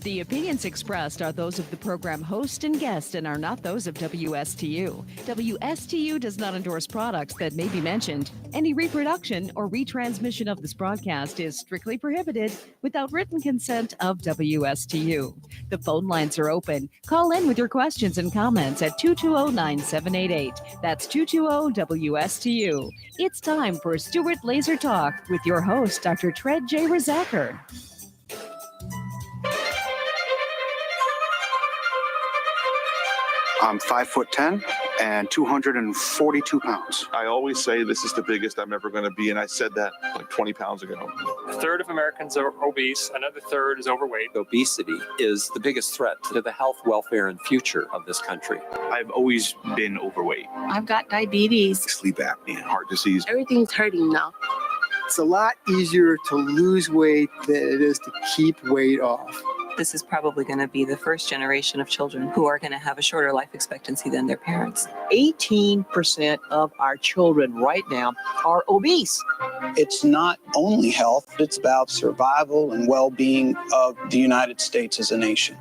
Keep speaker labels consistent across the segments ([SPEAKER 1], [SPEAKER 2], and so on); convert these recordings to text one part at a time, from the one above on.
[SPEAKER 1] The opinions expressed are those of the program host and guest and are not those of WSTU. WSTU does not endorse products that may be mentioned. Any reproduction or retransmission of this broadcast is strictly prohibited without written consent of WSTU. The phone lines are open. Call in with your questions and comments at 220-9788. That's 220-WSTU. It's time for Stuart Laser Talk with your host, Dr. Tred J. Rosacker.
[SPEAKER 2] I'm 5'10" and 242 pounds.
[SPEAKER 3] I always say this is the biggest I'm ever going to be, and I said that like 20 pounds ago.
[SPEAKER 4] A third of Americans are obese, another third is overweight.
[SPEAKER 5] Obesity is the biggest threat to the health, welfare, and future of this country.
[SPEAKER 6] I've always been overweight.
[SPEAKER 7] I've got diabetes,
[SPEAKER 3] Sleep apnea, heart disease.
[SPEAKER 7] everything's hurting now.
[SPEAKER 8] It's a lot easier to lose weight than it is to keep weight off.
[SPEAKER 9] This is probably going to be the first generation of children who are going to have a shorter life expectancy than their parents.
[SPEAKER 10] 18% of our children right now are obese.
[SPEAKER 11] It's not only health, it's about survival and well-being of the United States as a nation.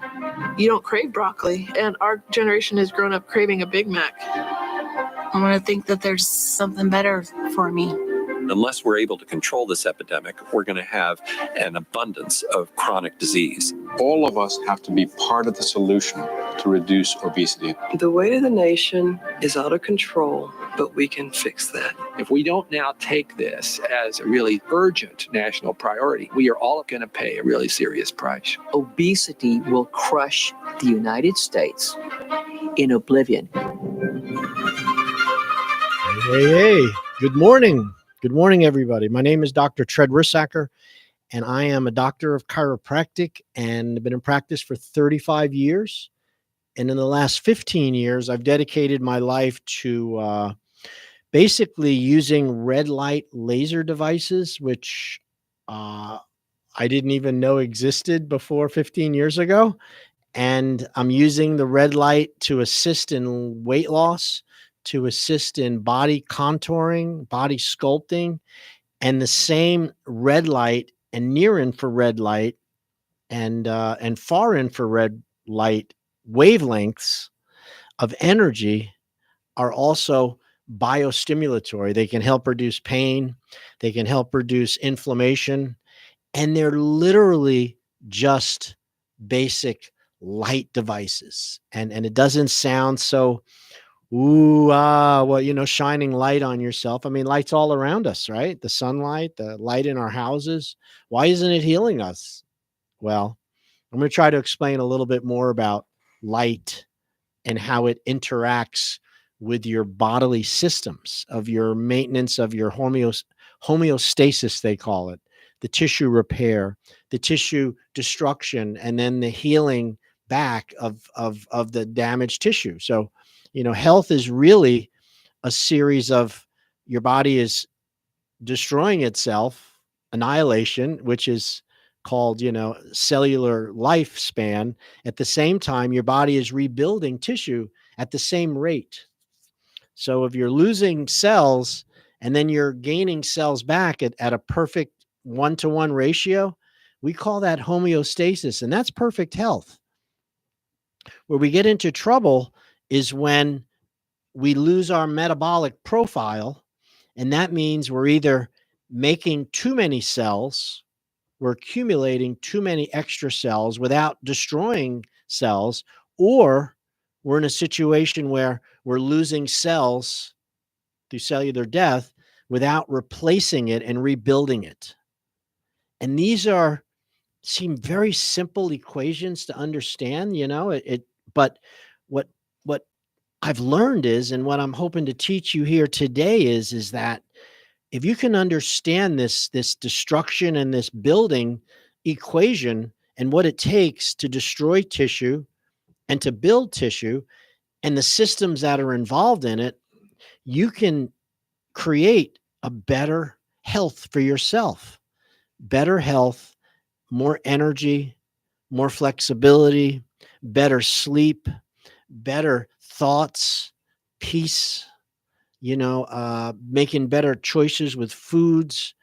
[SPEAKER 12] You don't crave broccoli, and our generation has grown up craving a Big Mac.
[SPEAKER 7] I want to think that there's something better for me.
[SPEAKER 5] Unless we're able to control this epidemic, we're going to have an abundance of chronic disease.
[SPEAKER 13] All of us have to be part of the solution to reduce obesity.
[SPEAKER 14] The weight of the nation is out of control, but we can fix that.
[SPEAKER 15] If we don't now take this as a really urgent national priority, we are all going to pay a really serious price.
[SPEAKER 10] Obesity will crush the United States in oblivion.
[SPEAKER 16] Hey, good morning. Good morning, everybody. My name is Dr. Tred Rosacker, and I am a doctor of chiropractic and have been in practice for 35 years. And in the last 15 years, I've dedicated my life to basically using red light laser devices, which I didn't even know existed before 15 years ago. And I'm using the red light to assist in weight loss, to assist in body contouring, body sculpting, and the same red light and near infrared light and far infrared light wavelengths of energy are also biostimulatory. They can help reduce pain, they can help reduce inflammation, and they're literally just basic light devices. And it doesn't sound so shining light on yourself. I mean, light's all around us, right? The sunlight, the light in our houses. Why isn't it healing us? Well, I'm going to try to explain a little bit more about light and how it interacts with your bodily systems, of your maintenance of your homeostasis, they call it, the tissue repair, the tissue destruction, and then the healing back of the damaged tissue. So, health is really a series of your body is destroying itself, annihilation, which is called, cellular lifespan. At the same time, your body is rebuilding tissue at the same rate. So if you're losing cells and then you're gaining cells back at a perfect 1-to-1 ratio, we call that homeostasis, and that's perfect health. Where we get into trouble is when we lose our metabolic profile, and that means we're either making too many cells, we're accumulating too many extra cells without destroying cells, or we're in a situation where we're losing cells through cellular death without replacing it and rebuilding it. And these seem very simple equations to understand, but what I've learned is, and what I'm hoping to teach you here today is that if you can understand this destruction and this building equation and what it takes to destroy tissue and to build tissue and the systems that are involved in it, you can create a better health for yourself. Better health, more energy, more flexibility, better sleep, better thoughts, peace, making better choices with foods,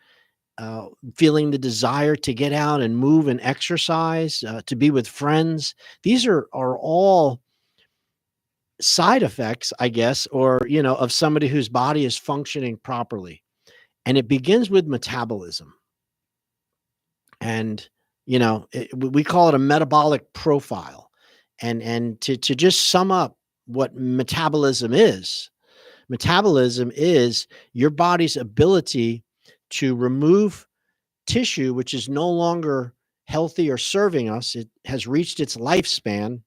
[SPEAKER 16] feeling the desire to get out and move and exercise, to be with friends. These are all side effects, I guess, or, of somebody whose body is functioning properly. And it begins with metabolism. And, we call it a metabolic profile. And to just sum up what metabolism is your body's ability to remove tissue which is no longer healthy or serving us. It has reached its lifespan.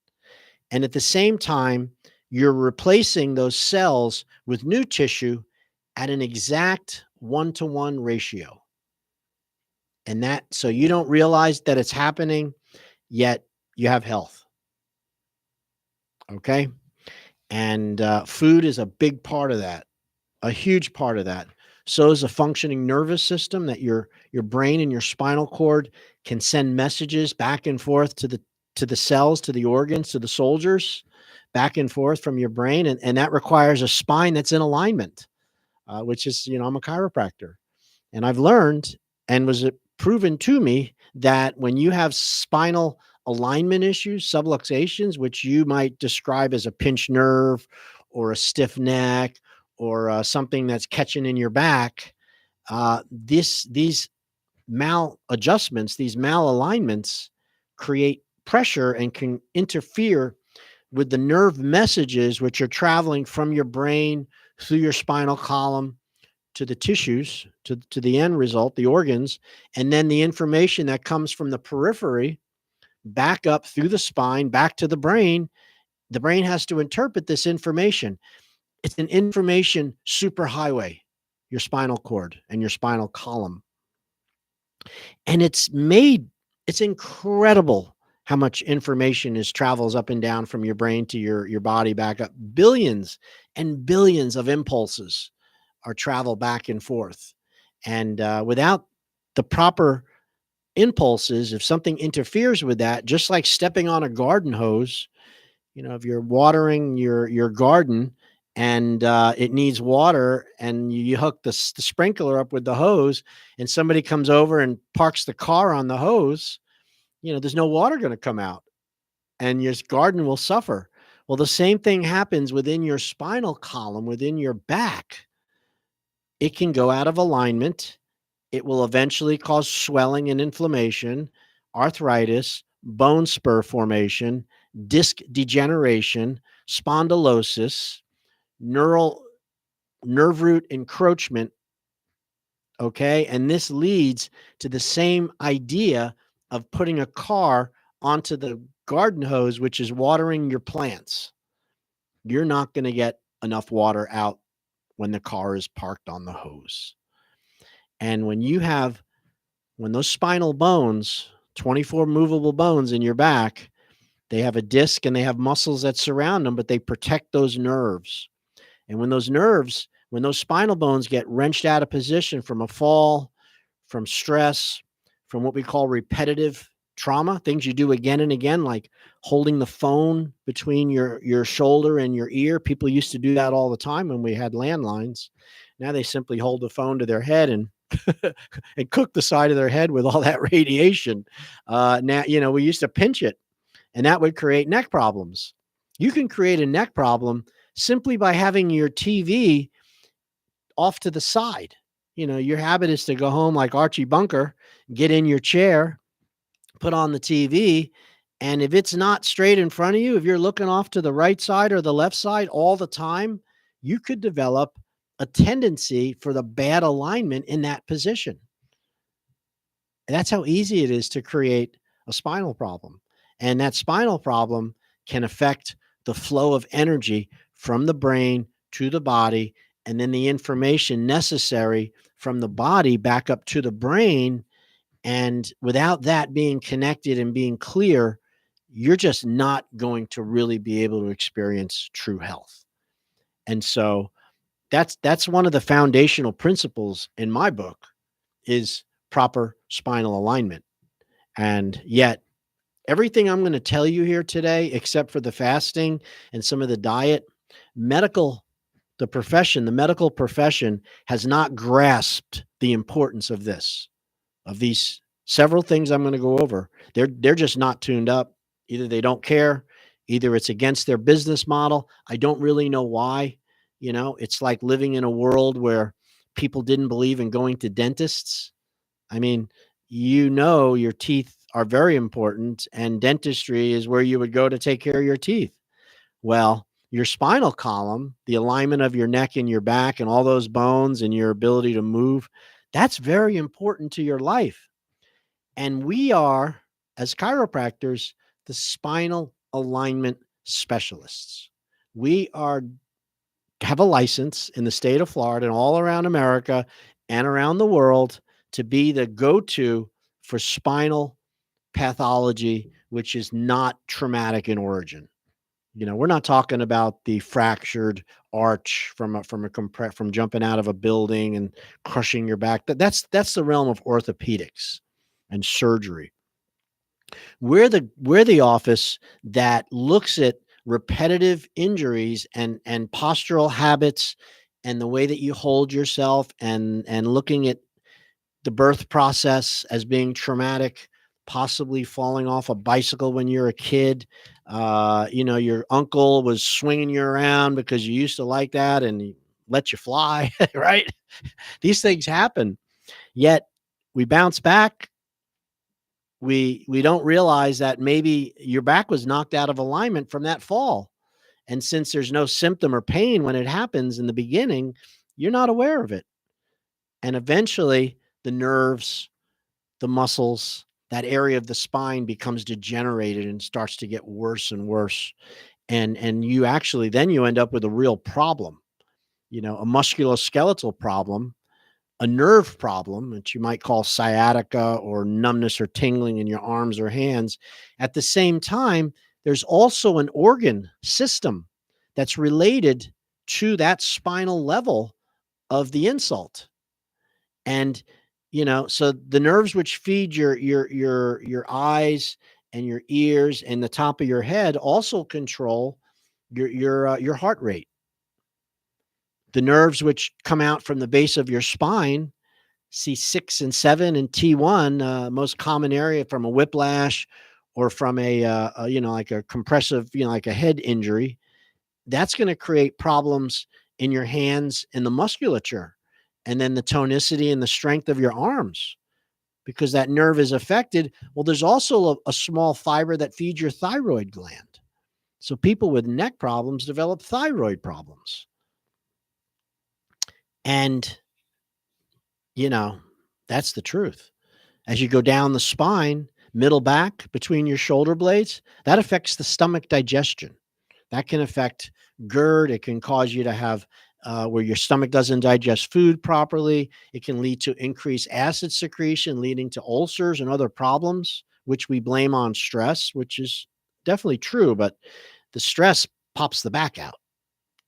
[SPEAKER 16] And at the same time, you're replacing those cells with new tissue at an exact 1-to-1 ratio. And so you don't realize that it's happening, yet you have health. Okay. And food is a big part of that, a huge part of that. So is a functioning nervous system that your brain and your spinal cord can send messages back and forth to the cells, to the organs, to the soldiers, back and forth from your brain. And that requires a spine that's in alignment, which is, I'm a chiropractor. And I've learned, and was it proven to me, that when you have spinal alignment issues, subluxations, which you might describe as a pinched nerve or a stiff neck or something that's catching in your back, these maladjustments, these malalignments create pressure and can interfere with the nerve messages which are traveling from your brain through your spinal column to the tissues, to the end result, the organs, and then the information that comes from the periphery back up through the spine, back to the brain. The brain has to interpret this information. It's an information superhighway, your spinal cord and your spinal column. And it's incredible how much information travels up and down from your brain to your body back up. Billions and billions of impulses are travel back and forth. And without the proper impulses, if something interferes with that, just like stepping on a garden hose, if you're watering your garden and it needs water and you hook the sprinkler up with the hose and somebody comes over and parks the car on the hose, there's no water going to come out and your garden will suffer. Well, the same thing happens within your spinal column, within your back. It can go out of alignment. It will eventually cause swelling and inflammation, arthritis, bone spur formation, disc degeneration, spondylosis, nerve root encroachment. Okay. And this leads to the same idea of putting a car onto the garden hose, which is watering your plants. You're not going to get enough water out when the car is parked on the hose. And when those spinal bones, 24 movable bones in your back, they have a disc and they have muscles that surround them, but they protect those nerves. And when those spinal bones get wrenched out of position from a fall, from stress, from what we call repetitive trauma, things you do again and again, like holding the phone between your shoulder and your ear. People used to do that all the time when we had landlines. Now they simply hold the phone to their head and and cook the side of their head with all that radiation. Now, we used to pinch it and that would create neck problems. You can create a neck problem simply by having your TV off to the side. Your habit is to go home like Archie Bunker, get in your chair, put on the TV. And if it's not straight in front of you, if you're looking off to the right side or the left side all the time, you could develop a tendency for the bad alignment in that position. And that's how easy it is to create a spinal problem. And that spinal problem can affect the flow of energy from the brain to the body, and then the information necessary from the body back up to the brain. And without that being connected and being clear, you're just not going to really be able to experience true health. And so that's one of the foundational principles in my book, is proper spinal alignment. And yet everything I'm going to tell you here today, except for the fasting and some of the diet, the medical profession has not grasped the importance of this. of these several things I'm going to go over, they're just not tuned up. Either they don't care, either it's against their business model. I don't really know why. It's like living in a world where people didn't believe in going to dentists. I mean, your teeth are very important, and dentistry is where you would go to take care of your teeth. Well, your spinal column, the alignment of your neck and your back and all those bones and your ability to move, that's very important to your life. And we are, as chiropractors, the spinal alignment specialists. We have a license in the state of Florida and all around America and around the world to be the go-to for spinal pathology, which is not traumatic in origin. We're not talking about the fractured arch from jumping out of a building and crushing your back. That's the realm of orthopedics and surgery. We're the office that looks at repetitive injuries and postural habits and the way that you hold yourself and looking at the birth process as being traumatic, possibly falling off a bicycle when you're a kid. Your uncle was swinging you around because you used to like that and he let you fly, right? These things happen, yet we bounce back. We don't realize that maybe your back was knocked out of alignment from that fall. And since there's no symptom or pain when it happens in the beginning, you're not aware of it. And eventually the nerves, the muscles, that area of the spine becomes degenerated and starts to get worse and worse. And you actually, then you end up with a real problem, a musculoskeletal problem, a nerve problem that you might call sciatica or numbness or tingling in your arms or hands. At the same time, there's also an organ system that's related to that spinal level of the insult. And so the nerves which feed your eyes and your ears and the top of your head also control your heart rate. The nerves which come out from the base of your spine, C6 and 7 and T1, most common area from a whiplash or from like a compressive, like a head injury, that's going to create problems in your hands and the musculature. And then the tonicity and the strength of your arms, because that nerve is affected. Well, there's also a small fiber that feeds your thyroid gland. So people with neck problems develop thyroid problems. And, that's the truth. As you go down the spine, middle back, between your shoulder blades, that affects the stomach digestion. That can affect GERD. It can cause you to have where your stomach doesn't digest food properly. It can lead to increased acid secretion, leading to ulcers and other problems, which we blame on stress, which is definitely true, but the stress pops the back out.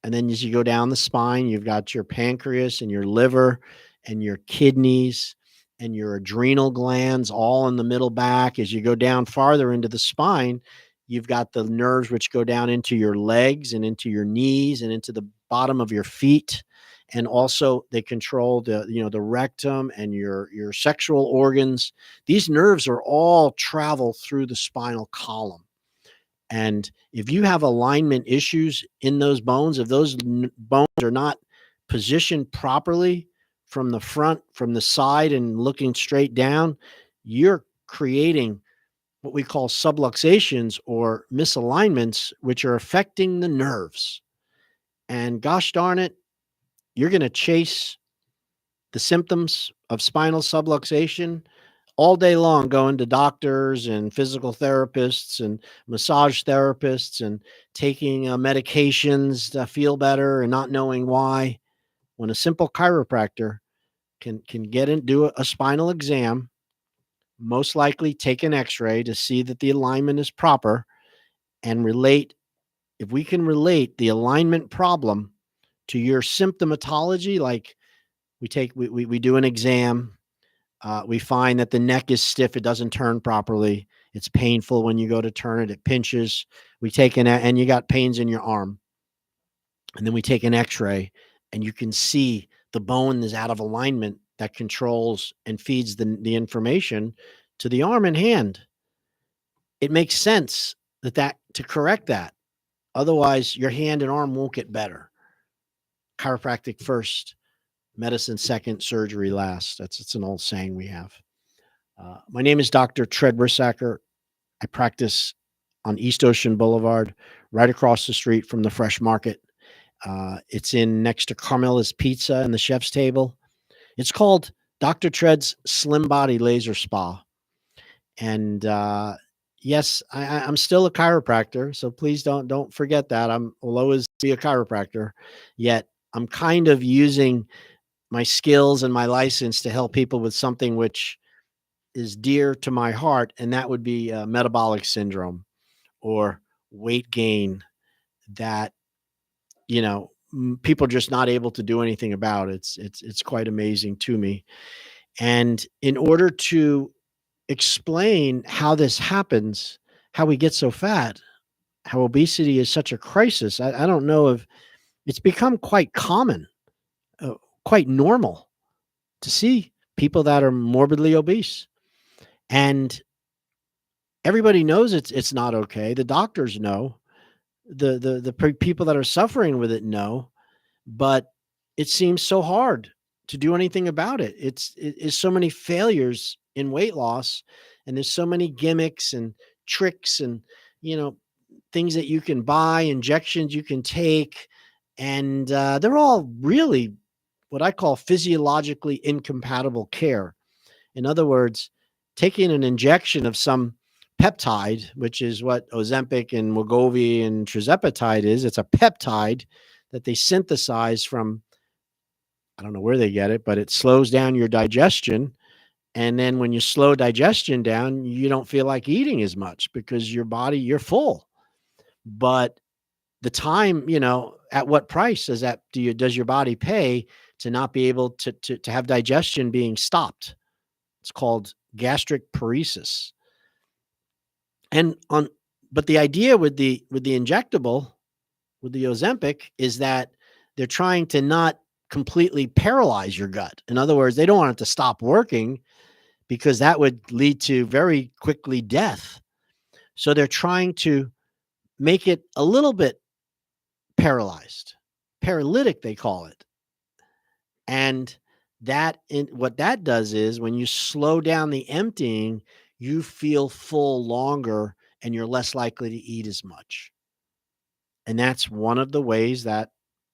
[SPEAKER 16] And then as you go down the spine, you've got your pancreas and your liver and your kidneys and your adrenal glands all in the middle back. As you go down farther into the spine, you've got the nerves which go down into your legs and into your knees and into the bottom of your feet. And also they control the rectum and your sexual organs. These nerves are all travel through the spinal column. And if you have alignment issues in those bones, if those bones are not positioned properly from the front, from the side and looking straight down, you're creating what we call subluxations or misalignments, which are affecting the nerves. And gosh darn it, you're going to chase the symptoms of spinal subluxation all day long, going to doctors and physical therapists and massage therapists and taking medications to feel better and not knowing why, when a simple chiropractor can get in, do a spinal exam, most likely take an x-ray to see that the alignment is proper, and relate, if we can relate the alignment problem to your symptomatology, like we do an exam, we find that the neck is stiff, it doesn't turn properly, it's painful when you go to turn it, it pinches, we take and you got pains in your arm, and then we take an x-ray and you can see the bone is out of alignment that controls and feeds the information to the arm and hand. It makes sense that to correct that. Otherwise, your hand and arm won't get better. Chiropractic first, medicine second, surgery last. It's an old saying we have. My name is Dr. Tread Rissacker. I practice on East Ocean Boulevard, right across the street from the Fresh Market. It's in next to Carmela's Pizza and the Chef's Table. It's called Dr. Tread's Slim Body Laser Spa. And yes, I'm still a chiropractor, so please don't forget that. Will always be a chiropractor. Yet I'm kind of using my skills and my license to help people with something which is dear to my heart, and that would be metabolic syndrome or weight gain that, people are just not able to do anything about. It's quite amazing to me. And in order to explain how this happens, how we get so fat, how obesity is such a crisis, I don't know if it's become quite common, quite normal to see people that are morbidly obese. And everybody knows it's not okay. The doctors know. The people that are suffering with it know, but it seems so hard to do anything about it. It's so many failures in weight loss, and there's so many gimmicks and tricks and things that you can buy, injections you can take, and they're all really what I call physiologically incompatible care. In other words, taking an injection of some peptide, which is what Ozempic and Wegovy and tirzepatide is. It's a peptide that they synthesize from, I don't know where they get it, but it slows down your digestion. And then when you slow digestion down, you don't feel like eating as much because you're full. But the time, at what price does your body pay to not be able to have digestion being stopped? It's called gastric paresis. But the idea with the injectable, with the Ozempic, is that they're trying to not completely paralyze your gut. In other words, they don't want it to stop working because that would lead to very quickly death. So they're trying to make it a little bit paralyzed, paralytic, they call it. And what that does is when you slow down the emptying, you feel full longer and you're less likely to eat as much. And that's one of the ways that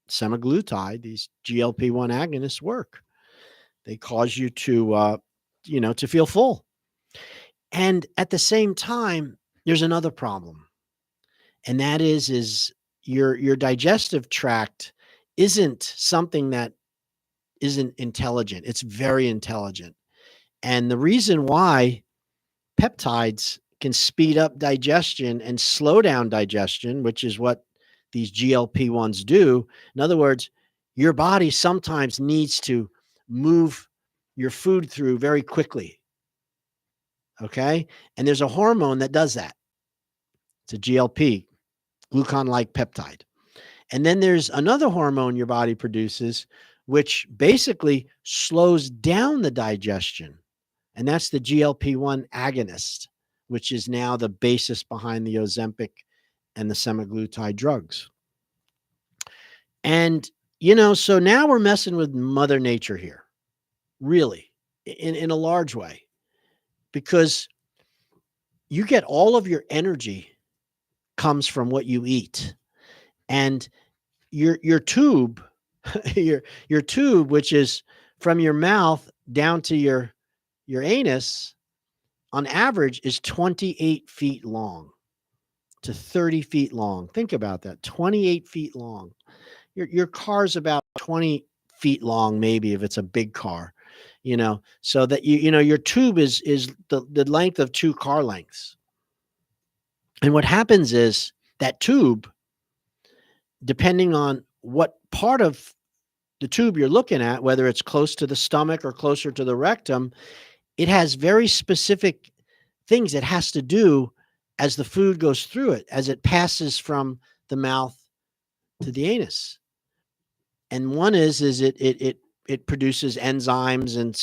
[SPEAKER 16] semaglutide, these GLP-1 agonists, work. They cause you to, to feel full. And at the same time, there's another problem. And that is your digestive tract isn't something that isn't intelligent. It's very intelligent. And the reason why peptides can speed up digestion and slow down digestion, which is what these GLP-1s do. In other words, your body sometimes needs to move your food through very quickly. Okay? And there's a hormone that does that. It's a GLP, glucagon-like peptide. And then there's another hormone your body produces, which basically slows down the digestion. And that's the GLP-1 agonist, which is now the basis behind the Ozempic and the semaglutide drugs. And, so now we're messing with Mother Nature here, really, in a large way, because you get all of your energy comes from what you eat. And your tube, your tube, which is from your mouth down to your anus, on average is 28 feet long to 30 feet long. Think about that, 28 feet long. Your car's about 20 feet long, maybe if it's a big car, so that your tube is the length of 2 car lengths. And what happens is that tube, depending on what part of the tube you're looking at, whether it's close to the stomach or closer to the rectum, it has very specific things it has to do as the food goes through it, as it passes from the mouth to the anus. And one is it it produces enzymes and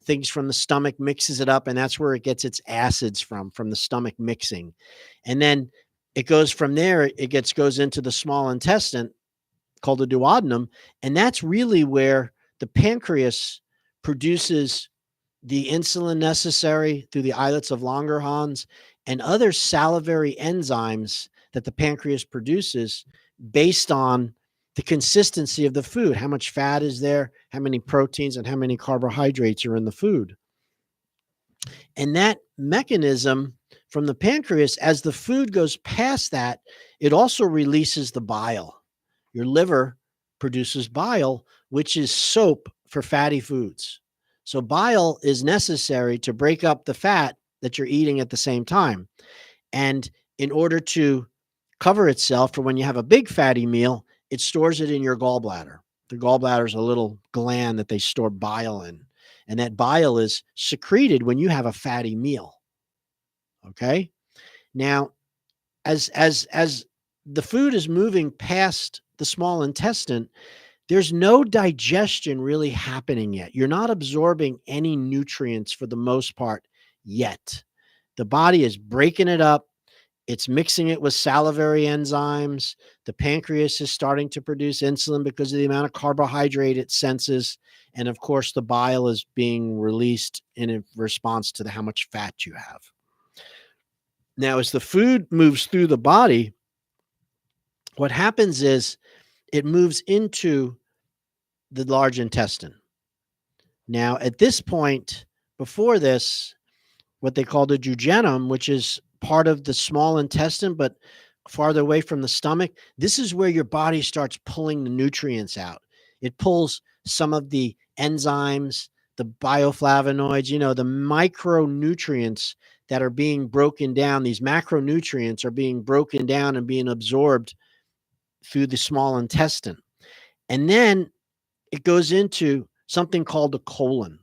[SPEAKER 16] things from the stomach, mixes it up, and that's where it gets its acids from the stomach mixing. And then it goes from there, goes into the small intestine called the duodenum, and that's really where the pancreas produces the insulin necessary through the islets of Langerhans and other salivary enzymes that the pancreas produces based on the consistency of the food, how much fat is there, how many proteins and how many carbohydrates are in the food. And that mechanism from the pancreas, as the food goes past that, it also releases the bile. Your liver produces bile, which is soap for fatty foods. So bile is necessary to break up the fat that you're eating at the same time. And in order to cover itself for when you have a big fatty meal, it stores it in your gallbladder. The gallbladder is a little gland that they store bile in. And that bile is secreted when you have a fatty meal. Okay? Now, as the food is moving past the small intestine, there's no digestion really happening yet. You're not absorbing any nutrients for the most part yet. The body is breaking it up. It's mixing it with salivary enzymes. The pancreas is starting to produce insulin because of the amount of carbohydrate it senses. And of course, the bile is being released in response to how much fat you have. Now, as the food moves through the body, what happens is it moves into the large intestine. Now, at this point, before this, what they call the duodenum, which is part of the small intestine, but farther away from the stomach, this is where your body starts pulling the nutrients out. It pulls some of the enzymes, the bioflavonoids, the micronutrients that are being broken down. These macronutrients are being broken down and being absorbed through the small intestine. And then it goes into something called the colon.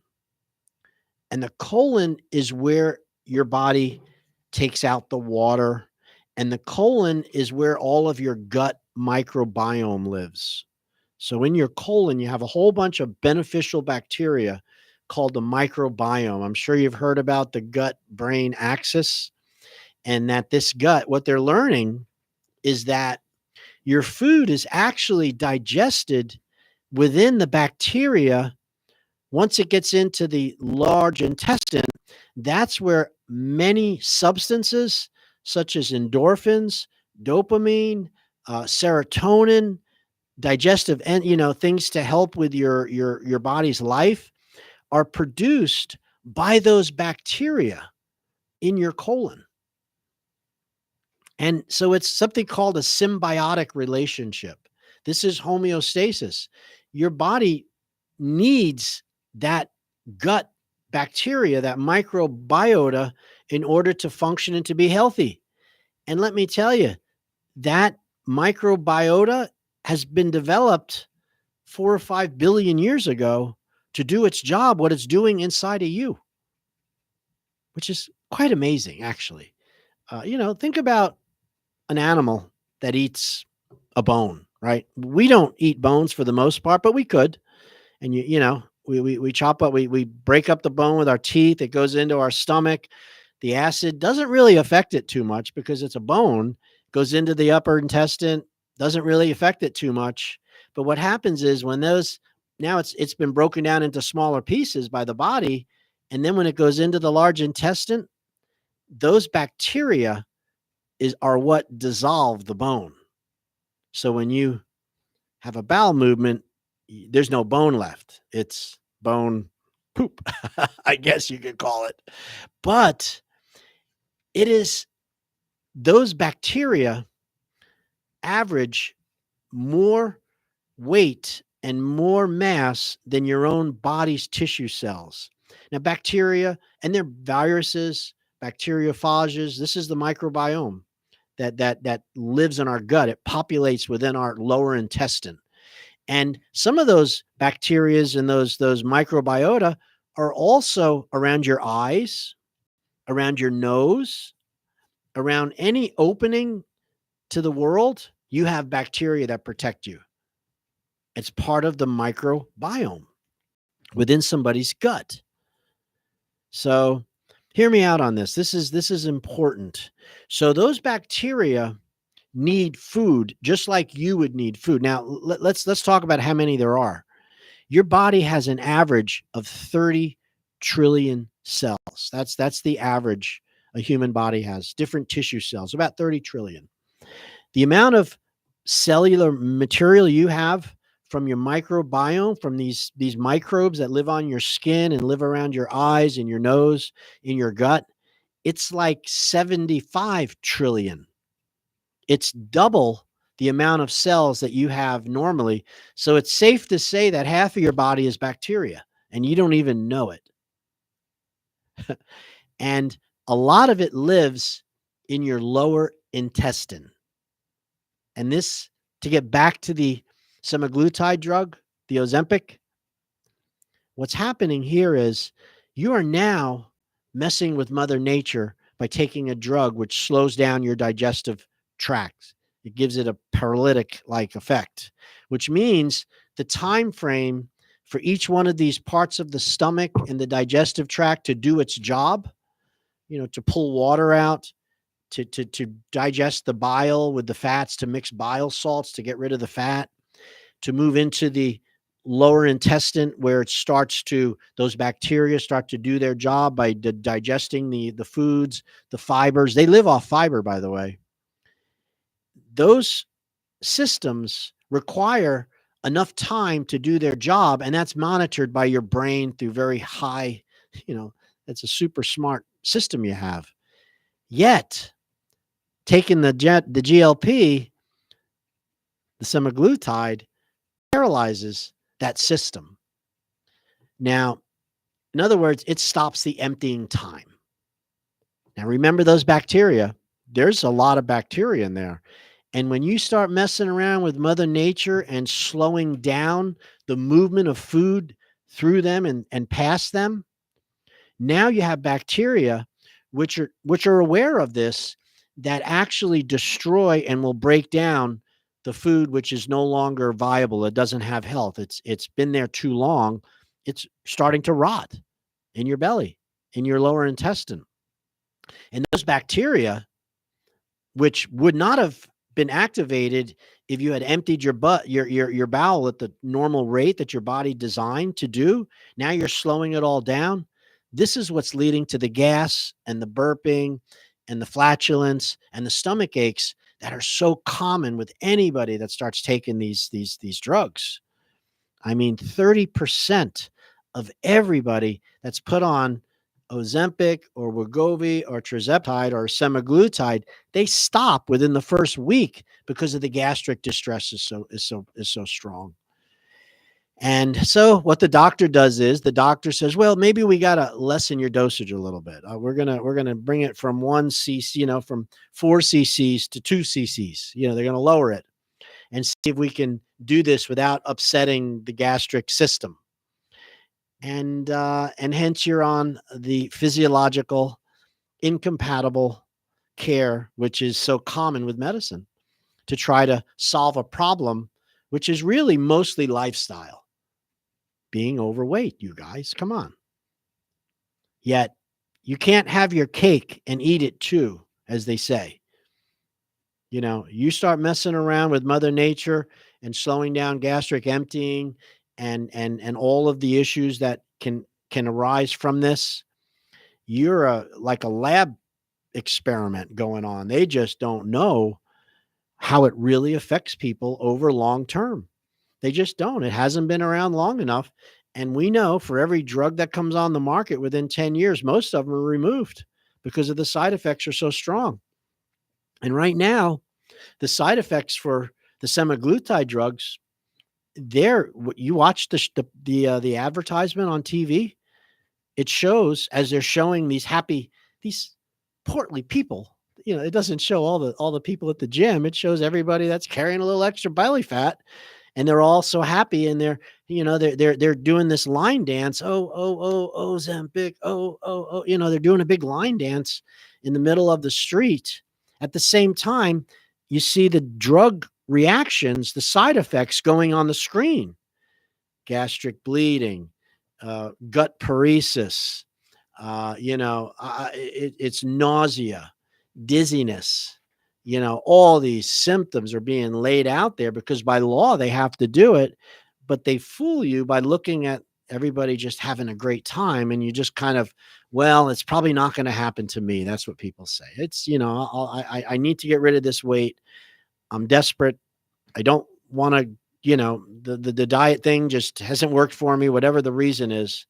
[SPEAKER 16] And the colon is where your body takes out the water. And the colon is where all of your gut microbiome lives. So in your colon, you have a whole bunch of beneficial bacteria called the microbiome. I'm sure you've heard about the gut-brain axis, and that this gut, what they're learning is that your food is actually digested within the bacteria. Once it gets into the large intestine, that's where many substances such as endorphins, dopamine, serotonin, digestive, and things to help with your body's life are produced by those bacteria in your colon. And so it's something called a symbiotic relationship. This is homeostasis. Your body needs that gut bacteria, that microbiota, in order to function and to be healthy. And let me tell you, that microbiota has been developed 4 or 5 billion years ago to do its job, what it's doing inside of you, which is quite amazing, actually. Think about an animal that eats a bone, right? We don't eat bones for the most part, but we could. And we chop up, we break up the bone with our teeth. It goes into our stomach. The acid doesn't really affect it too much because it's a bone. Goes into the upper intestine, doesn't really affect it too much. But what happens is when now it's been broken down into smaller pieces by the body, and then when it goes into the large intestine, those bacteria are what dissolve the bone. So when you have a bowel movement, there's no bone left. It's bone poop, I guess you could call it. But it is those bacteria average more weight and more mass than your own body's tissue cells. Now, bacteria and their viruses, bacteriophages, this is the microbiome that lives in our gut. It populates within our lower intestine. And some of those bacterias and those microbiota are also around your eyes, around your nose, around any opening to the world. You have bacteria that protect you. It's part of the microbiome within somebody's gut. So hear me out on this. This is important. So those bacteria need food just like you would need food. Now let's talk about how many there are. Your body has an average of 30 trillion cells. That's the average a human body has. Different tissue cells, about 30 trillion. The amount of cellular material you have from your microbiome, from these microbes that live on your skin and live around your eyes and your nose, in your gut, it's like 75 trillion. It's double the amount of cells that you have normally. So it's safe to say that half of your body is bacteria and you don't even know it. And a lot of it lives in your lower intestine. And this, to get back to the semaglutide drug, the Ozempic, what's happening here is you are now messing with Mother Nature by taking a drug which slows down your digestive tract. It gives it a paralytic-like effect, which means the time frame for each one of these parts of the stomach and the digestive tract to do its job, to pull water out, to digest the bile with the fats, to mix bile salts to get rid of the fat, to move into the lower intestine where those bacteria start to do their job by digesting the foods, the fibers. They live off fiber, by the way. Those systems require enough time to do their job, and that's monitored by your brain through very high, that's a super smart system you have. Yet, taking the GLP, the semaglutide, paralyzes that system. Now, in other words, it stops the emptying time. Now, remember those bacteria. There's a lot of bacteria in there. And when you start messing around with Mother Nature and slowing down the movement of food through them and past them, now you have bacteria which are aware of this, that actually destroy and will break down the food which is no longer viable. It doesn't have health. It's been there too long. It's starting to rot in your belly, in your lower intestine. And those bacteria, which would not have been activated if you had emptied your bowel at the normal rate that your body designed to do, now you're slowing it all down. This is what's leading to the gas and the burping and the flatulence and the stomach aches that are so common with anybody that starts taking these drugs. I mean, 30% of everybody that's put on Ozempic or Wegovy or tirzepatide or semaglutide, they stop within the first week because of the gastric distress is so strong. And so what the doctor does is the doctor says, well, maybe we got to lessen your dosage a little bit. We're going to bring it from 1 cc, from 4 cc's to 2 cc's. They're going to lower it and see if we can do this without upsetting the gastric system. And hence you're on the physiological incompatible care, which is so common with medicine, to try to solve a problem, which is really mostly lifestyle. Being overweight, you guys, come on. Yet you can't have your cake and eat it too, as they say. You start messing around with Mother Nature and slowing down gastric emptying and all of the issues that can arise from this. You're like a lab experiment going on. They just don't know how it really affects people over long term. They just don't. It hasn't been around long enough. And we know for every drug that comes on the market within 10 years, most of them are removed because of the side effects are so strong. And right now, the side effects for the semaglutide drugs, you watch the advertisement on TV, it shows, as they're showing these portly people, it doesn't show all the people at the gym. It shows everybody that's carrying a little extra belly fat, and they're all so happy, and they're doing this line dance. Oh, Ozempic. Oh, they're doing a big line dance in the middle of the street. At the same time, you see the drug reactions, the side effects going on the screen: gastric bleeding, gut paresis, it's nausea, dizziness. All these symptoms are being laid out there because by law they have to do it, but they fool you by looking at everybody just having a great time, and you just kind of, well, it's probably not going to happen to me. That's what people say. It's, I need to get rid of this weight. I'm desperate. I don't want to, the diet thing just hasn't worked for me, whatever the reason is.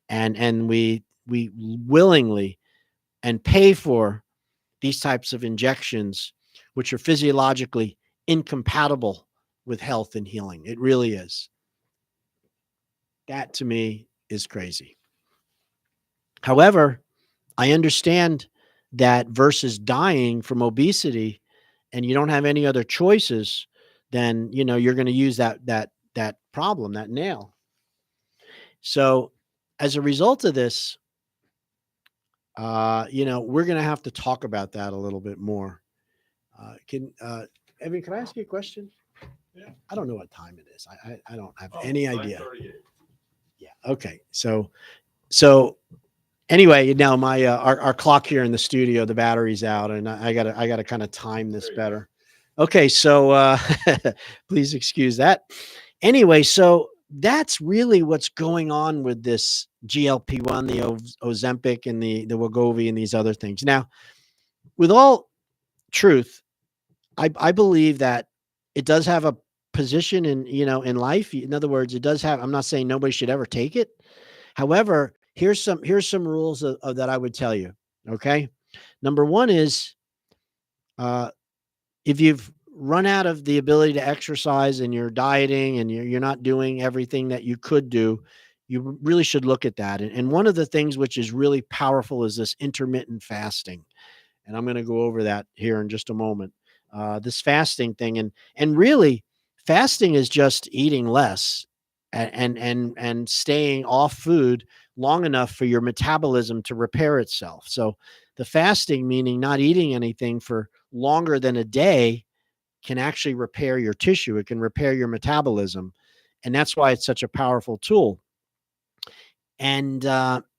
[SPEAKER 16] And we willingly and pay for these types of injections, which are physiologically incompatible with health and healing. It really is. That to me is crazy. However, I understand that versus dying from obesity and you don't have any other choices, then, you're going to use that problem, that nail. So as a result of this, we're going to have to talk about that a little bit more. Evan, can I ask you a question? Yeah. I don't know what time it is. I don't have any idea. Yeah. Okay. So anyway, now my our clock here in the studio, the battery's out, and I gotta kind of time this better. Okay. So please excuse that. Anyway, so that's really what's going on with this GLP-1, the Ozempic, and the Wegovy, and these other things. Now, with all truth, I believe that it does have a position in life. In other words, it does have. I'm not saying nobody should ever take it. However, here's some rules of that I would tell you. Okay, number one is, if you've run out of the ability to exercise and you're dieting and you're not doing everything that you could do, you really should look at that. And one of the things which is really powerful is this intermittent fasting. And I'm going to go over that here in just a moment. This fasting thing, and really fasting is just eating less and staying off food long enough for your metabolism to repair itself. So the fasting, meaning not eating anything for longer than a day, can actually repair your tissue. It can repair your metabolism. And that's why it's such a powerful tool. And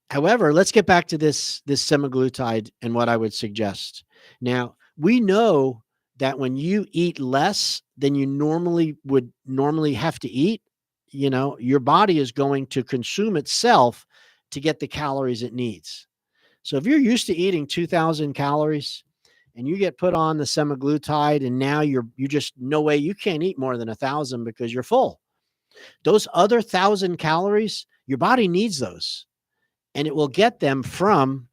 [SPEAKER 16] however, let's get back to this semaglutide and what I would suggest. Now, we know that when you eat less than you would normally have to eat, your body is going to consume itself to get the calories it needs. So if you're used to eating 2,000 calories and you get put on the semaglutide, and now you just, no way, you can't eat more than 1,000 because you're full. Those other 1,000 calories, your body needs those, and it will get them from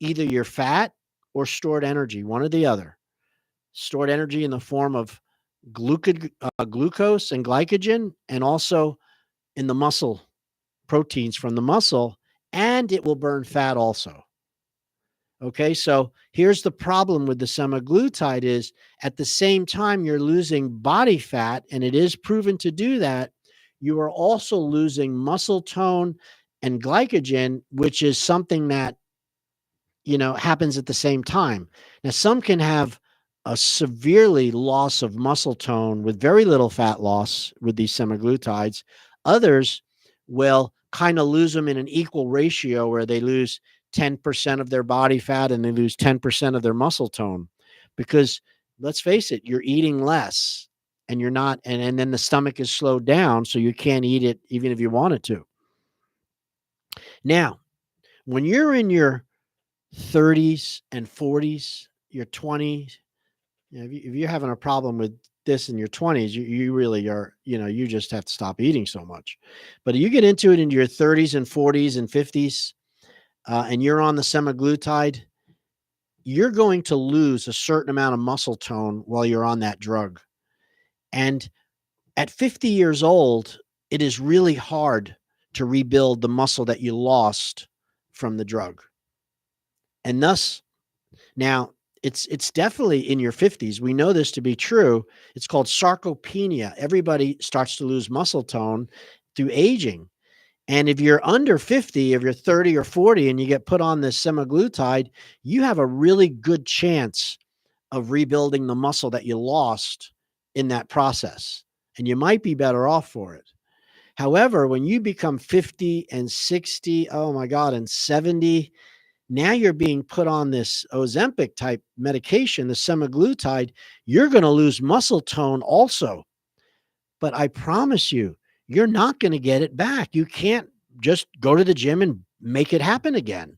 [SPEAKER 16] either your fat or stored energy, one or the other. Stored energy in the form of glucose and glycogen, and also in the muscle, proteins from the muscle, and it will burn fat also. Okay, so here's the problem with the semaglutide is at the same time you're losing body fat, and it is proven to do that, you are also losing muscle tone and glycogen, which is something that, happens at the same time. Now, some can have a severely loss of muscle tone with very little fat loss with these semaglutides. Others will kind of lose them in an equal ratio where they lose 10% of their body fat and they lose 10% of their muscle tone, because let's face it, you're eating less and you're not, and then the stomach is slowed down, so you can't eat it even if you wanted to. Now, when you're in your 30s and 40s, your 20s, if you're having a problem with this in your 20s, you really are, you just have to stop eating so much. But you get into it into your 30s and 40s and 50s, and you're on the semaglutide, you're going to lose a certain amount of muscle tone while you're on that drug. And at 50 years old, it is really hard to rebuild the muscle that you lost from the drug. And thus, now, it's definitely in your 50s. We know this to be true. It's called sarcopenia. Everybody starts to lose muscle tone through aging. And if you're under 50, if you're 30 or 40 and you get put on this semaglutide, you have a really good chance of rebuilding the muscle that you lost in that process, and you might be better off for it. However, when you become 50 and 60, oh my God, and 70, now you're being put on this Ozempic type medication, the semaglutide, you're going to lose muscle tone also. But I promise you, you're not going to get it back. You can't just go to the gym and make it happen again.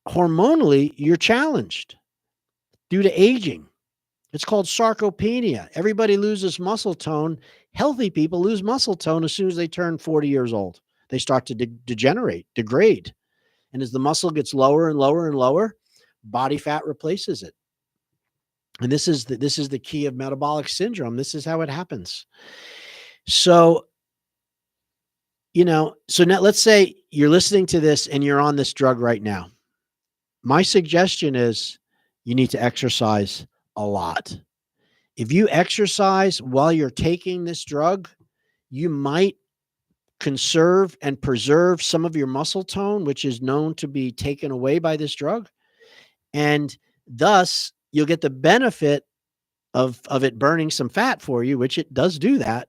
[SPEAKER 16] Hormonally, you're challenged due to aging. It's called sarcopenia. Everybody loses muscle tone. Healthy people lose muscle tone as soon as they turn 40 years old. They start to degrade. And as the muscle gets lower and lower and lower, body fat replaces it. And this is the key of metabolic syndrome. This is how it happens. So, so now let's say you're listening to this and you're on this drug right now. My suggestion is you need to exercise a lot. If you exercise while you're taking this drug, you might conserve and preserve some of your muscle tone, which is known to be taken away by this drug. And thus, you'll get the benefit of it burning some fat for you, which it does do that.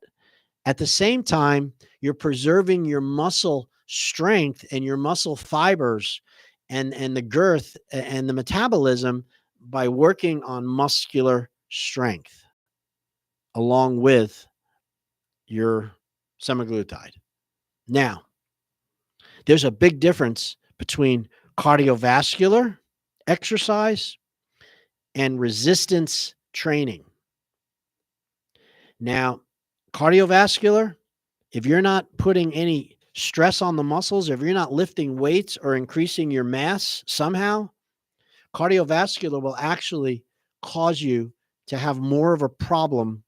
[SPEAKER 16] At the same time, you're preserving your muscle strength and your muscle fibers and the girth and the metabolism by working on muscular strength along with your semaglutide. Now, there's a big difference between cardiovascular exercise and resistance training. Now, cardiovascular, if you're not putting any stress on the muscles, if you're not lifting weights or increasing your mass somehow, cardiovascular will actually cause you to have more of a problem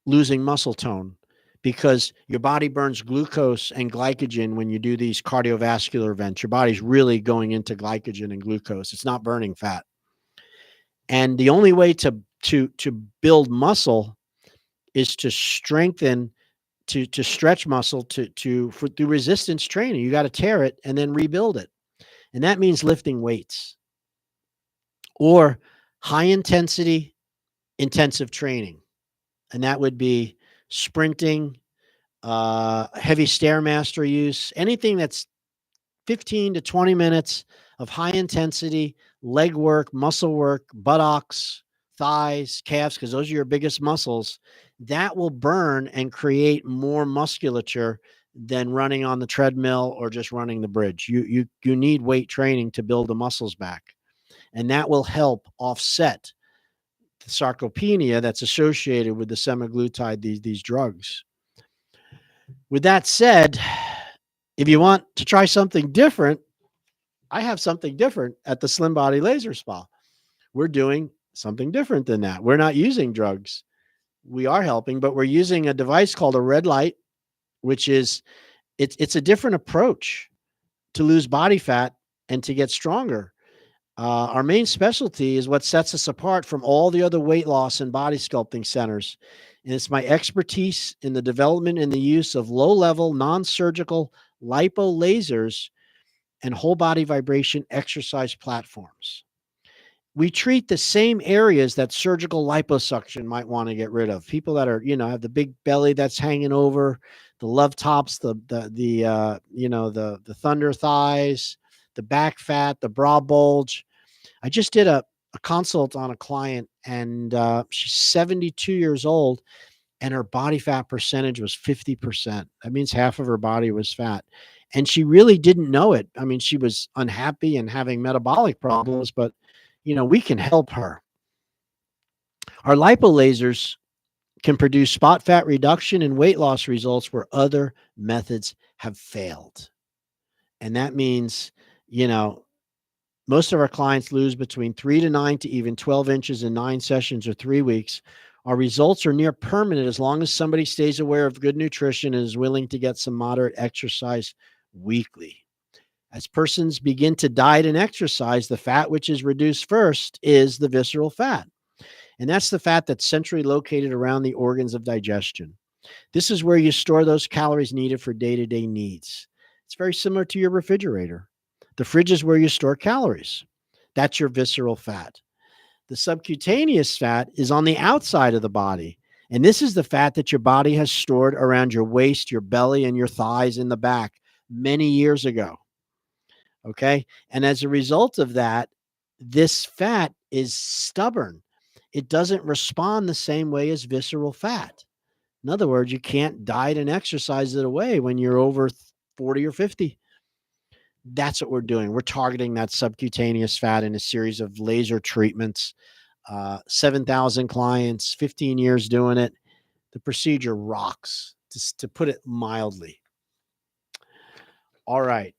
[SPEAKER 16] losing muscle tone because your body burns glucose and glycogen when you do these cardiovascular events. Your body's really going into glycogen and glucose. It's not burning fat. And the only way to build muscle is to strengthen, to stretch muscle through resistance training. You got to tear it and then rebuild it. And that means lifting weights or high intensity intensive training. And that would be sprinting, heavy Stairmaster use, anything that's 15 to 20 minutes of high intensity leg work, muscle work, buttocks, thighs, calves, because those are your biggest muscles. That will burn and create more musculature than running on the treadmill or just running the bridge. You need weight training to build the muscles back. And that will help offset the sarcopenia that's associated with the semaglutide, these drugs. With that said, if you want to try something different, I have something different at the Slim Body Laser Spa. We're doing something different than that. We're not using drugs. We are helping, but we're using a device called a red light, which is, it's a different approach to lose body fat and to get stronger. Our main specialty is what sets us apart from all the other weight loss and body sculpting centers. And it's my expertise in the development and the use of low-level, non-surgical lipo lasers and whole body vibration exercise platforms. We treat the same areas that surgical liposuction might want to get rid of. People that are, have the big belly that's hanging over, the love tops, the thunder thighs, the back fat, the bra bulge. I just did a consult on a client, and she's 72 years old, and her body fat percentage was 50%. That means half of her body was fat. And she really didn't know it. I mean, she was unhappy and having metabolic problems, but, we can help her. Our lipolasers can produce spot fat reduction and weight loss results where other methods have failed. And that means, most of our clients lose between 3 to 9 to even 12 inches in 9 sessions or 3 weeks. Our results are near permanent as long as somebody stays aware of good nutrition and is willing to get some moderate exercise weekly. As persons begin to diet and exercise, the fat which is reduced first is the visceral fat. And that's the fat that's centrally located around the organs of digestion. This is where you store those calories needed for day-to-day needs. It's very similar to your refrigerator. The fridge is where you store calories. That's your visceral fat. The subcutaneous fat is on the outside of the body. And this is the fat that your body has stored around your waist, your belly, and your thighs in the back many years ago. Okay. And as a result of that, this fat is stubborn. It doesn't respond the same way as visceral fat. In other words, you can't diet and exercise it away when you're over 40 or 50. That's what we're doing. We're targeting that subcutaneous fat in a series of laser treatments. 7,000 clients, 15 years doing it. The procedure rocks, to put it mildly. All right.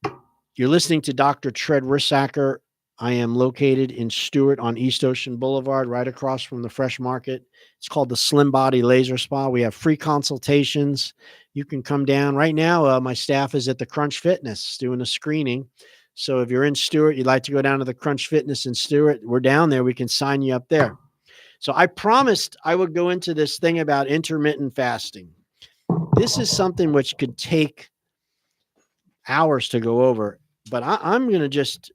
[SPEAKER 16] You're listening to Dr. Tread Rissacker. I am located in Stewart on East Ocean Boulevard, right across from the Fresh Market. It's called the Slim Body Laser Spa. We have free consultations. You can come down. Right now, my staff is at the Crunch Fitness doing a screening. So if you're in Stewart, you'd like to go down to the Crunch Fitness in Stewart, we're down there. We can sign you up there. So I promised I would go into this thing about intermittent fasting. This is something which could take hours to go over, but I'm going to just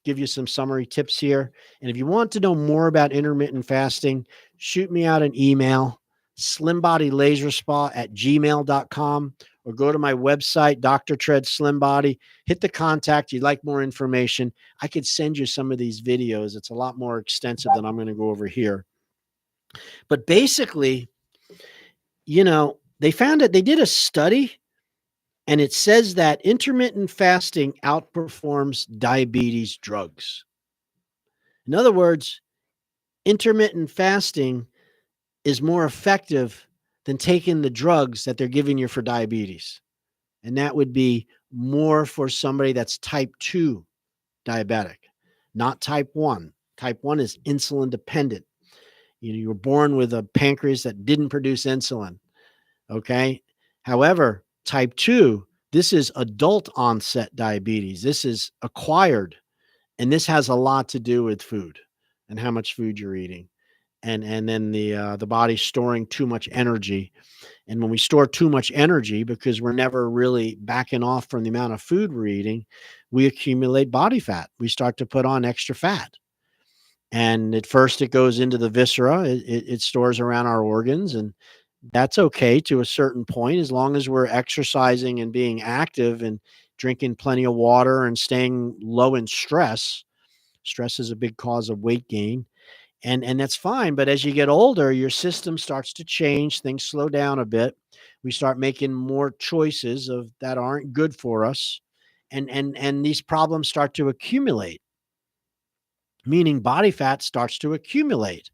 [SPEAKER 16] give you some summary tips here. And if you want to know more about intermittent fasting, shoot me out an email, slimbodylaserspa@gmail.com, or go to my website, Dr. Tread Slim Body, hit the contact. You'd like more information, I could send you some of these videos. It's a lot more extensive than I'm going to go over here. But basically, they found that they did a study, and it says that intermittent fasting outperforms diabetes drugs. In other words, intermittent fasting is more effective than taking the drugs that they're giving you for diabetes. And that would be more for somebody that's type 2 diabetic, not type 1. Type 1 is insulin dependent. You were born with a pancreas that didn't produce insulin. Okay. However, type 2, this is adult onset diabetes. This is acquired. And this has a lot to do with food and how much food you're eating. And then the body storing too much energy. And when we store too much energy, because we're never really backing off from the amount of food we're eating, we accumulate body fat. We start to put on extra fat. And at first it goes into the viscera. It stores around our organs, and that's okay to a certain point, as long as we're exercising and being active and drinking plenty of water and staying low in stress. Stress is a big cause of weight gain. And that's fine. But as you get older, your system starts to change. Things slow down a bit. We start making more choices that aren't good for us. And these problems start to accumulate, meaning body fat starts to accumulate.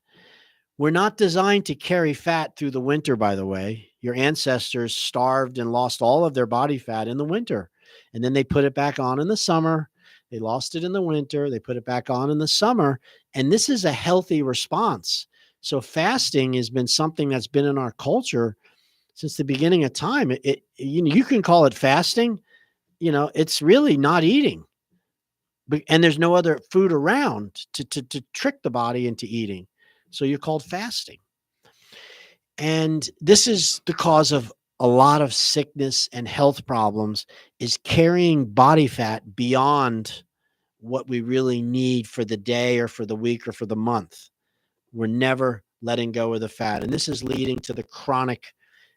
[SPEAKER 16] We're not designed to carry fat through the winter, by the way. Your ancestors starved and lost all of their body fat in the winter. And then they put it back on in the summer. They lost it in the winter. They put it back on in the summer. And this is a healthy response. So fasting has been something that's been in our culture since the beginning of time. You can call it fasting. It's really not eating. And there's no other food around to trick the body into eating. So you're called fasting. And this is the cause of a lot of sickness and health problems, is carrying body fat beyond what we really need for the day or for the week or for the month. We're never letting go of the fat. And this is leading to the chronic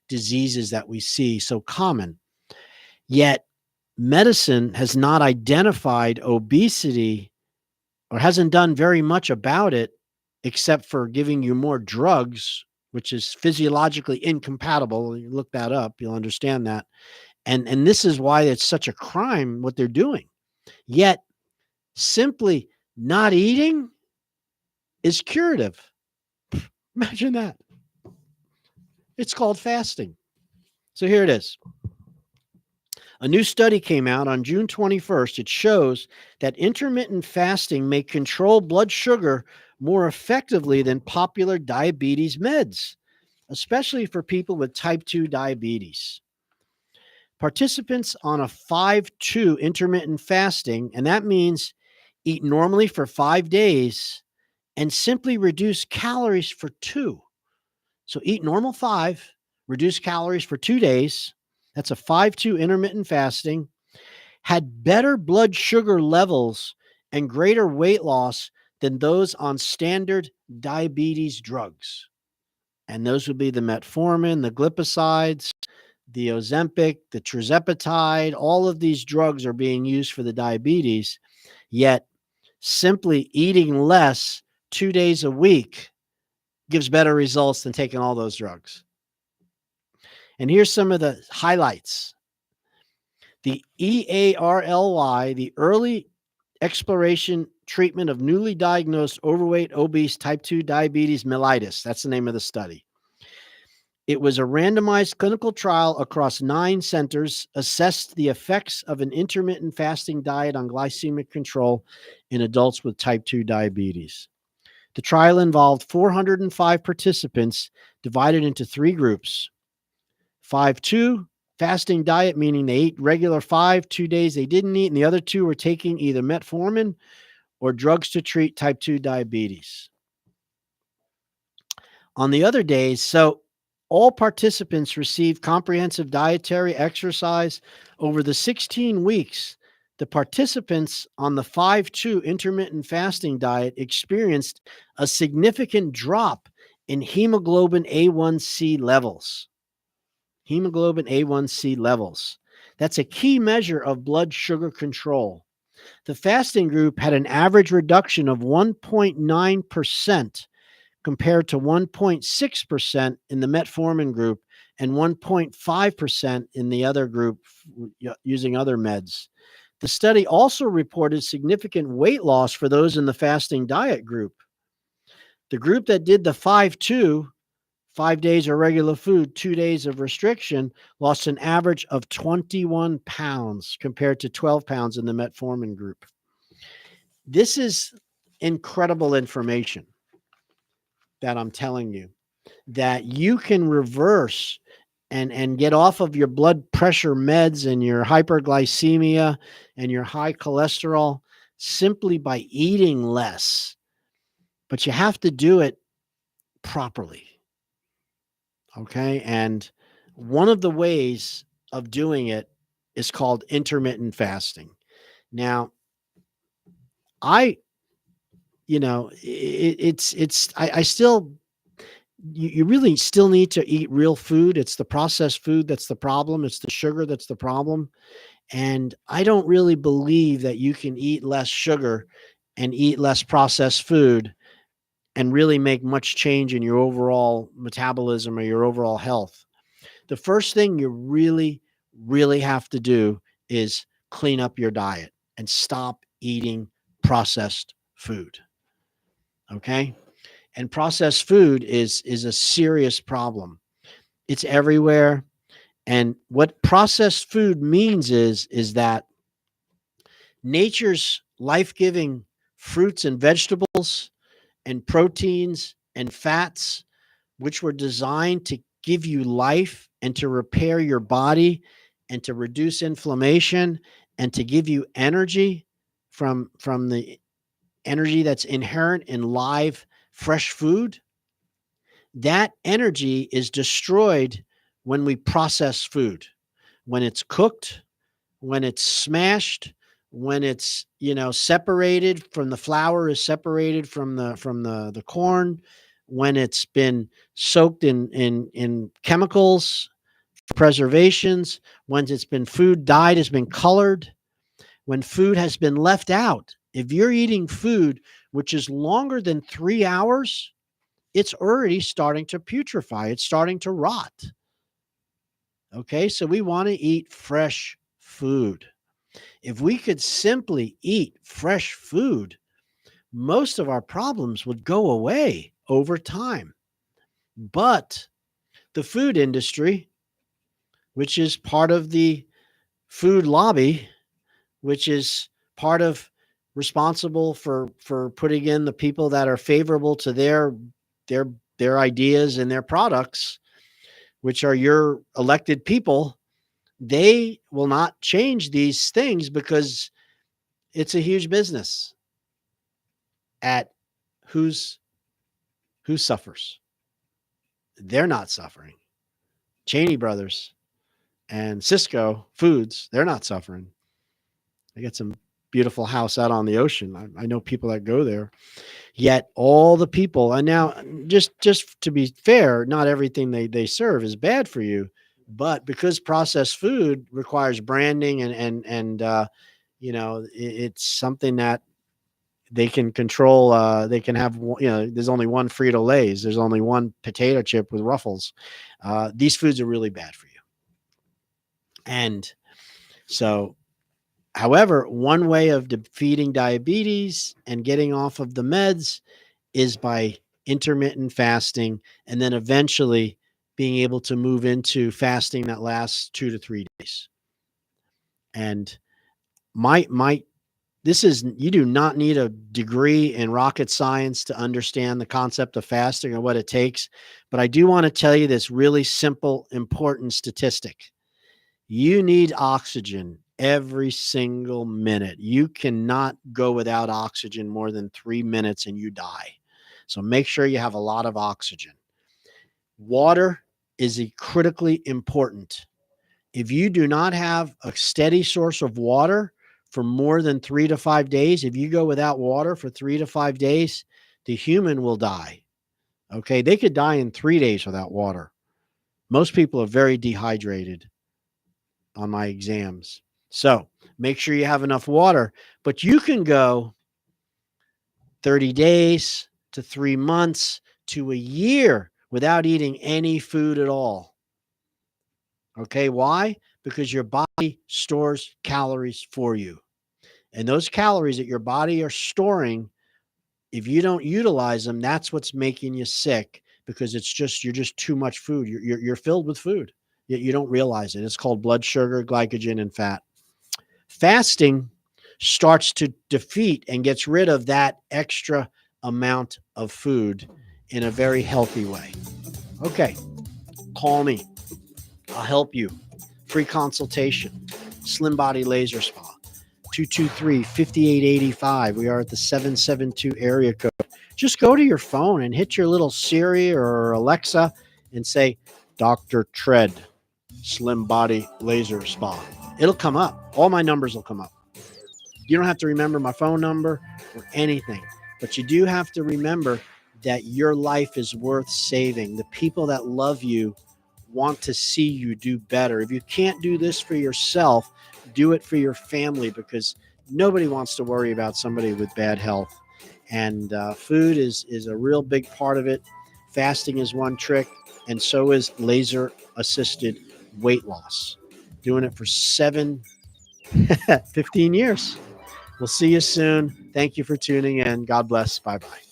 [SPEAKER 16] diseases that we see so common. Yet medicine has not identified obesity, or hasn't done very much about it, except for giving you more drugs, which is physiologically incompatible. You look that up, you'll understand that. And this is why it's such a crime what they're doing. Yet simply not eating is curative. Imagine that. It's called fasting. So here it is. A new study came out on June 21st. It shows that intermittent fasting may control blood sugar more effectively than popular diabetes meds, especially for people with type 2 diabetes. Participants on a 5-2 intermittent fasting, and that means eat normally for 5 days and simply reduce calories for 2. So eat normal 5, reduce calories for 2 days. That's a 5-2 intermittent fasting. Had better blood sugar levels and greater weight loss than those on standard diabetes drugs. And those would be the metformin, the glipizide, the Ozempic, the tirzepatide. All of these drugs are being used for the diabetes, yet simply eating less 2 days a week gives better results than taking all those drugs. And here's some of the highlights. The EARLY, the Early Exploration Treatment of Newly Diagnosed Overweight, Obese, Type 2 Diabetes Mellitus. That's the name of the study. It was a randomized clinical trial across 9 centers, assessed the effects of an intermittent fasting diet on glycemic control in adults with type 2 diabetes. The trial involved 405 participants divided into 3 groups. 5-2, fasting diet, meaning they ate regular 5, 2 days they didn't eat, and the other 2 were taking either metformin or drugs to treat type 2 diabetes. On the other days, so all participants received comprehensive dietary exercise. Over the 16 weeks, the participants on the 5-2 intermittent fasting diet experienced a significant drop in hemoglobin A1C levels. Hemoglobin A1C levels. That's a key measure of blood sugar control. The fasting group had an average reduction of 1.9% compared to 1.6% in the metformin group and 1.5% in the other group using other meds. The study also reported significant weight loss for those in the fasting diet group. The group that did the 5-2, 5 days of regular food, 2 days of restriction, lost an average of 21 pounds compared to 12 pounds in the metformin group. This is incredible information that I'm telling you, that you can reverse and get off of your blood pressure meds and your hyperglycemia and your high cholesterol simply by eating less. But you have to do it properly. Okay. And one of the ways of doing it is called intermittent fasting. Now, I still, you really still need to eat real food. It's the processed food that's the problem. It's the sugar that's the problem. And I don't really believe that you can eat less sugar and eat less processed food and really make much change in your overall metabolism or your overall health. The first thing you really, really have to do is clean up your diet and stop eating processed food. Okay? And processed food is a serious problem. It's everywhere. And what processed food means is that nature's life-giving fruits and vegetables and proteins and fats, which were designed to give you life and to repair your body and to reduce inflammation and to give you energy from the energy that's inherent in live, fresh food, that energy is destroyed when we process food, when it's cooked, when it's smashed, when it's, separated from the flour is separated from the corn, when it's been soaked in chemicals, preservations, when it's been food dyed, has been colored, when food has been left out. If you're eating food which is longer than 3 hours, it's already starting to putrefy. It's starting to rot. Okay, so we want to eat fresh food. If we could simply eat fresh food, most of our problems would go away over time. But the food industry, which is part of the food lobby, which is part of responsible for putting in the people that are favorable to their ideas and their products, which are your elected people, they will not change these things because it's a huge business. At who suffers? They're not suffering. Cheney Brothers and Cisco Foods, they're not suffering. They get some beautiful house out on the ocean. I know people that go there. Yet all the people, and now just to be fair, not everything they serve is bad for you, but because processed food requires branding and it's something that they can control. They can have, there's only one Frito-Lays. There's only one potato chip with Ruffles. These foods are really bad for you. And so, however, one way of defeating diabetes and getting off of the meds is by intermittent fasting, and then eventually being able to move into fasting that lasts 2 to 3 days. And you do not need a degree in rocket science to understand the concept of fasting or what it takes. But I do want to tell you this really simple, important statistic. You need oxygen every single minute. You cannot go without oxygen more than 3 minutes and you die. So make sure you have a lot of oxygen. Water is critically important. If you do not have a steady source of water for more than 3 to 5 days, if you go without water for 3 to 5 days, the human will die. Okay, they could die in 3 days without water. Most people are very dehydrated on my exams. So make sure you have enough water, but you can go 30 days to 3 months to a year without eating any food at all. Okay, why? Because your body stores calories for you. And those calories that your body are storing, if you don't utilize them, that's what's making you sick, because you're just too much food. You're filled with food, yet you don't realize it. It's called blood sugar, glycogen, and fat. Fasting starts to defeat and gets rid of that extra amount of food in a very healthy way. Okay, call me. I'll help you. Free consultation. Slim Body Laser Spa. 223-5885. We are at the 772 area code. Just go to your phone and hit your little Siri or Alexa and say, Dr. Tread, Slim Body Laser Spa. It'll come up. All my numbers will come up. You don't have to remember my phone number or anything, but you do have to remember that your life is worth saving. The people that love you want to see you do better. If you can't do this for yourself, do it for your family, because nobody wants to worry about somebody with bad health. And food is a real big part of it. Fasting is one trick, and so is laser-assisted weight loss. Doing it for 15 years. We'll see you soon. Thank you for tuning in. God bless. Bye-bye.